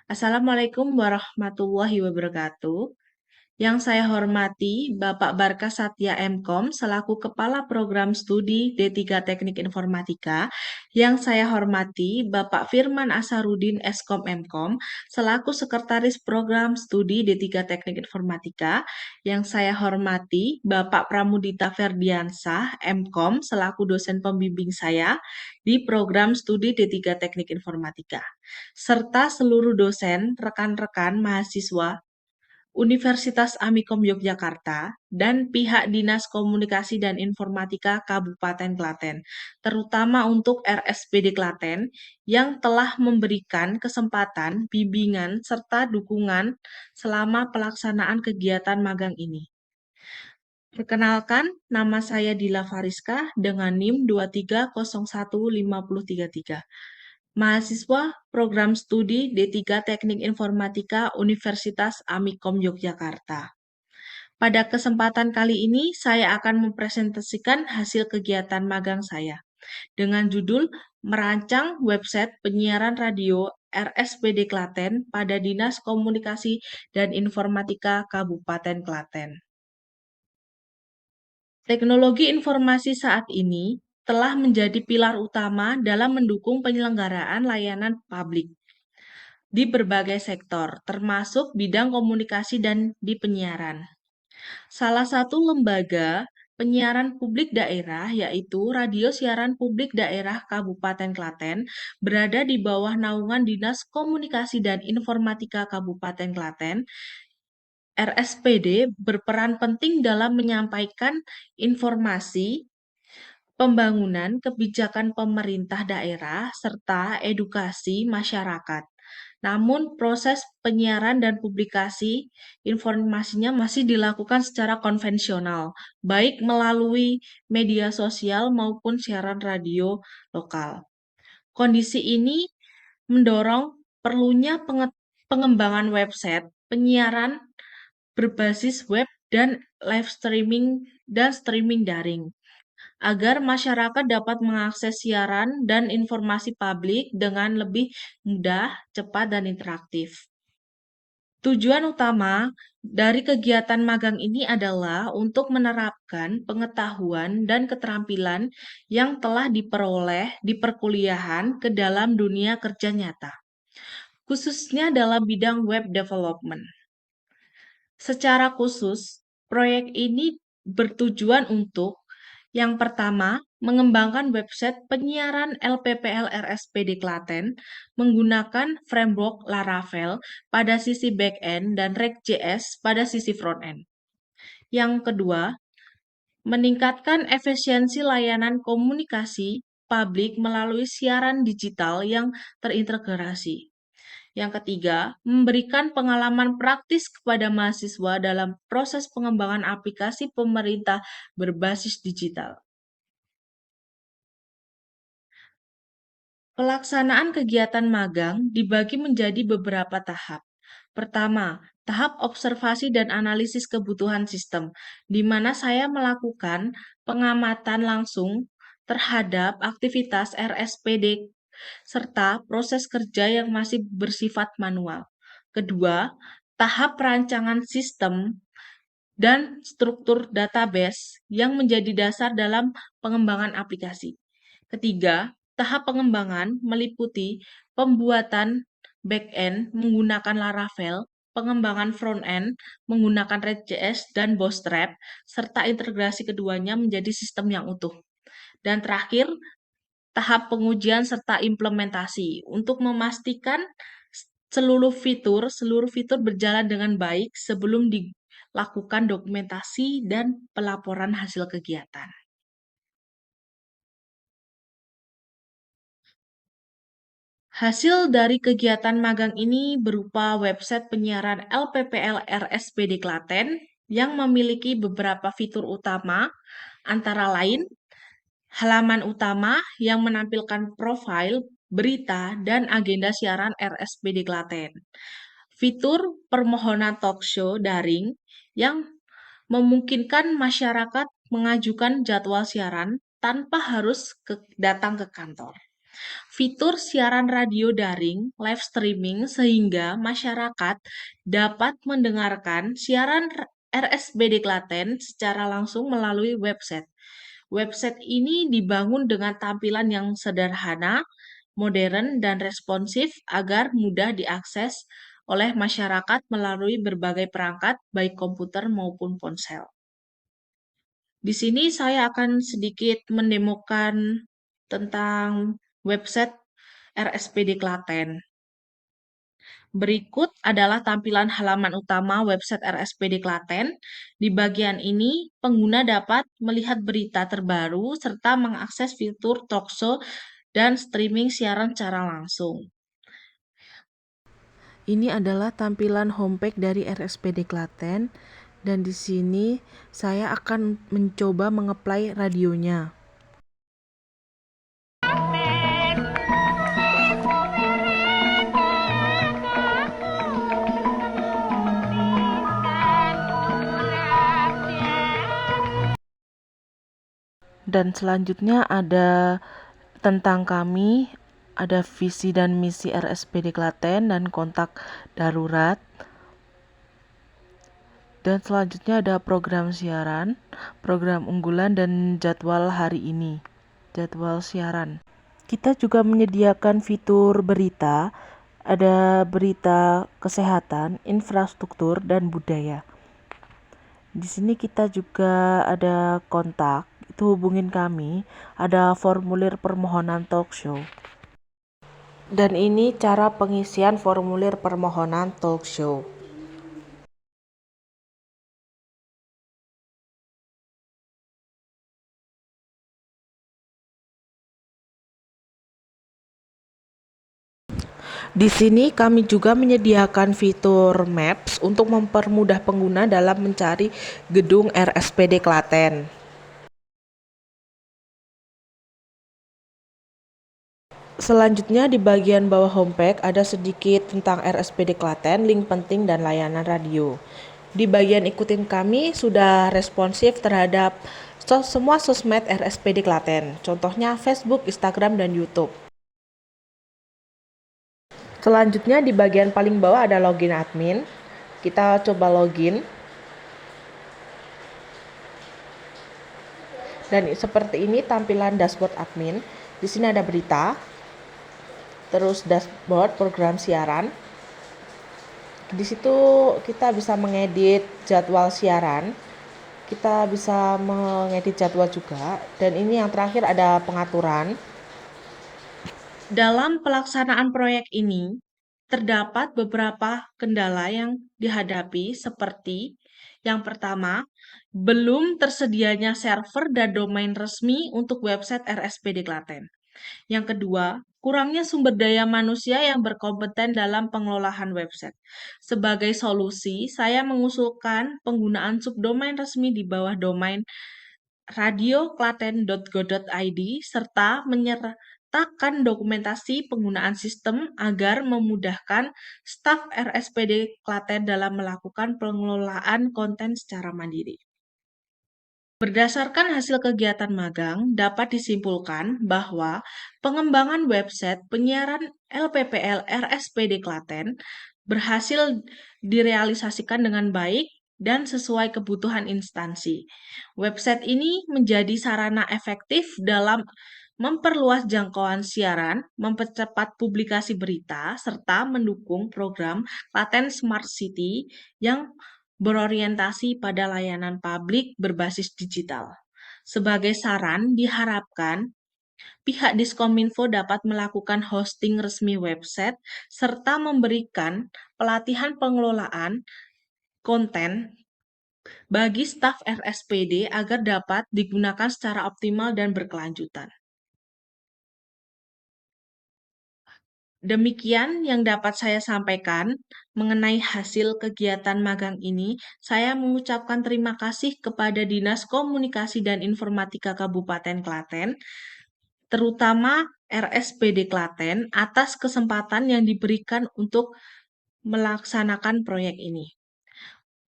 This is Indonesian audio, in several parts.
Assalamualaikum warahmatullahi wabarakatuh. Yang saya hormati Bapak Barka Satya Mkom selaku Kepala Program Studi D3 Teknik Informatika. Yang saya hormati Bapak Firman Asarudin Eskom Mkom selaku Sekretaris Program Studi D3 Teknik Informatika. Yang saya hormati Bapak Pramudita Ferdiansah Mkom selaku dosen pembimbing saya di Program Studi D3 Teknik Informatika, serta seluruh dosen, rekan-rekan mahasiswa Universitas Amikom Yogyakarta, dan pihak Dinas Komunikasi dan Informatika Kabupaten Klaten, terutama untuk RSPD Klaten yang telah memberikan kesempatan, bimbingan, serta dukungan selama pelaksanaan kegiatan magang ini. Perkenalkan, nama saya Dila Fariska dengan NIM 2301533. Mahasiswa Program Studi D3 Teknik Informatika Universitas Amikom Yogyakarta. Pada kesempatan kali ini, saya akan mempresentasikan hasil kegiatan magang saya dengan judul Merancang Website Penyiaran Radio RSPD Klaten pada Dinas Komunikasi dan Informatika Kabupaten Klaten. Teknologi informasi saat ini telah menjadi pilar utama dalam mendukung penyelenggaraan layanan publik di berbagai sektor, termasuk bidang komunikasi dan di penyiaran. Salah satu lembaga penyiaran publik daerah, yaitu Radio Siaran Publik Daerah Kabupaten Klaten, berada di bawah naungan Dinas Komunikasi dan Informatika Kabupaten Klaten. RSPD berperan penting dalam menyampaikan informasi pembangunan kebijakan pemerintah daerah serta edukasi masyarakat. Namun, proses penyiaran dan publikasi informasinya masih dilakukan secara konvensional, baik melalui media sosial maupun siaran radio lokal. Kondisi ini mendorong perlunya pengembangan website penyiaran berbasis web dan live streaming dan streaming daring, agar masyarakat dapat mengakses siaran dan informasi publik dengan lebih mudah, cepat, dan interaktif. Tujuan utama dari kegiatan magang ini adalah untuk menerapkan pengetahuan dan keterampilan yang telah diperoleh di perkuliahan ke dalam dunia kerja nyata, khususnya dalam bidang web development. Secara khusus, proyek ini bertujuan untuk yang pertama, mengembangkan website penyiaran LPPL RSPD Klaten menggunakan framework Laravel pada sisi back-end dan React.js pada sisi front-end. Yang kedua, meningkatkan efisiensi layanan komunikasi publik melalui siaran digital yang terintegrasi. Yang ketiga, memberikan pengalaman praktis kepada mahasiswa dalam proses pengembangan aplikasi pemerintah berbasis digital. Pelaksanaan kegiatan magang dibagi menjadi beberapa tahap. Pertama, tahap observasi dan analisis kebutuhan sistem, di mana saya melakukan pengamatan langsung terhadap aktivitas RSPD serta proses kerja yang masih bersifat manual. Kedua, tahap perancangan sistem dan struktur database yang menjadi dasar dalam pengembangan aplikasi. Ketiga, tahap pengembangan meliputi pembuatan back-end menggunakan Laravel, pengembangan front-end menggunakan React.js dan Bootstrap, serta integrasi keduanya menjadi sistem yang utuh. Dan terakhir, tahap pengujian serta implementasi untuk memastikan seluruh fitur berjalan dengan baik sebelum dilakukan dokumentasi dan pelaporan hasil kegiatan. Hasil dari kegiatan magang ini berupa website penyiaran LPPL RSPD Klaten yang memiliki beberapa fitur utama, antara lain halaman utama yang menampilkan profil, berita, dan agenda siaran RSPD Klaten. Fitur permohonan talkshow daring yang memungkinkan masyarakat mengajukan jadwal siaran tanpa harus datang ke kantor. Fitur siaran radio daring, live streaming, sehingga masyarakat dapat mendengarkan siaran RSBD Klaten secara langsung melalui website. Website ini dibangun dengan tampilan yang sederhana, modern, dan responsif agar mudah diakses oleh masyarakat melalui berbagai perangkat, baik komputer maupun ponsel. Di sini saya akan sedikit mendemokan tentang website RSPD Klaten. Berikut adalah tampilan halaman utama website RSPD Klaten. Di bagian ini, pengguna dapat melihat berita terbaru serta mengakses fitur talkshow dan streaming siaran secara langsung. Ini adalah tampilan homepage dari RSPD Klaten, dan di sini saya akan mencoba mengapply radionya. Dan selanjutnya ada tentang kami, ada visi dan misi RSPD Klaten dan kontak darurat. Dan selanjutnya ada program siaran, program unggulan, dan jadwal hari ini, jadwal siaran. Kita juga menyediakan fitur berita, ada berita kesehatan, infrastruktur, dan budaya. Di sini kita juga ada kontak, itu hubungin kami, ada formulir permohonan talk show. Dan ini cara pengisian formulir permohonan talk show. Di sini kami juga menyediakan fitur Maps untuk mempermudah pengguna dalam mencari gedung RSPD Klaten. Selanjutnya di bagian bawah homepage ada sedikit tentang RSPD Klaten, link penting, dan layanan radio. Di bagian ikutin kami sudah responsif terhadap semua sosmed RSPD Klaten, contohnya Facebook, Instagram, dan YouTube. Selanjutnya di bagian paling bawah ada login admin. Kita coba login. Dan seperti ini tampilan dashboard admin. Di sini ada berita, terus dashboard program siaran. Di situ kita bisa mengedit jadwal siaran, kita bisa mengedit jadwal juga, dan ini yang terakhir ada pengaturan. Dalam pelaksanaan proyek ini, terdapat beberapa kendala yang dihadapi seperti yang pertama, belum tersedianya server dan domain resmi untuk website RSPD Klaten. Yang kedua, kurangnya sumber daya manusia yang berkompeten dalam pengelolaan website. Sebagai solusi, saya mengusulkan penggunaan subdomain resmi di bawah domain radioklaten.go.id serta menyertakan dokumentasi penggunaan sistem agar memudahkan staf RSPD Klaten dalam melakukan pengelolaan konten secara mandiri. Berdasarkan hasil kegiatan magang, dapat disimpulkan bahwa pengembangan website penyiaran LPPL RSPD Klaten berhasil direalisasikan dengan baik dan sesuai kebutuhan instansi. Website ini menjadi sarana efektif dalam memperluas jangkauan siaran, mempercepat publikasi berita, serta mendukung program Klaten Smart City yang berorientasi pada layanan publik berbasis digital. Sebagai saran, diharapkan pihak Diskominfo dapat melakukan hosting resmi website serta memberikan pelatihan pengelolaan konten bagi staf RSPD agar dapat digunakan secara optimal dan berkelanjutan. Demikian yang dapat saya sampaikan mengenai hasil kegiatan magang ini. Saya mengucapkan terima kasih kepada Dinas Komunikasi dan Informatika Kabupaten Klaten, terutama RSPD Klaten, atas kesempatan yang diberikan untuk melaksanakan proyek ini.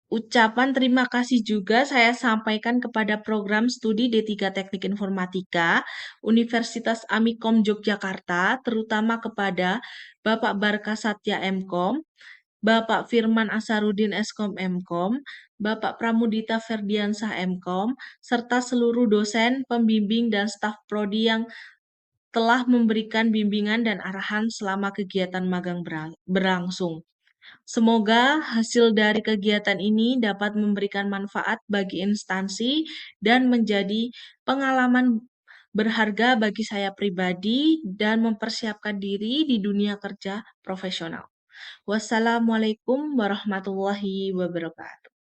Ucapan terima kasih juga saya sampaikan kepada program studi D3 Teknik Informatika Universitas Amikom Yogyakarta, terutama kepada Bapak Barka Satya MKom, Bapak Firman Asarudin Eskom MKom, Bapak Pramudita Ferdiansah MKom, serta seluruh dosen, pembimbing, dan staf prodi yang telah memberikan bimbingan dan arahan selama kegiatan magang berlangsung. Semoga hasil dari kegiatan ini dapat memberikan manfaat bagi instansi dan menjadi pengalaman berharga bagi saya pribadi dan mempersiapkan diri di dunia kerja profesional. Wassalamualaikum warahmatullahi wabarakatuh.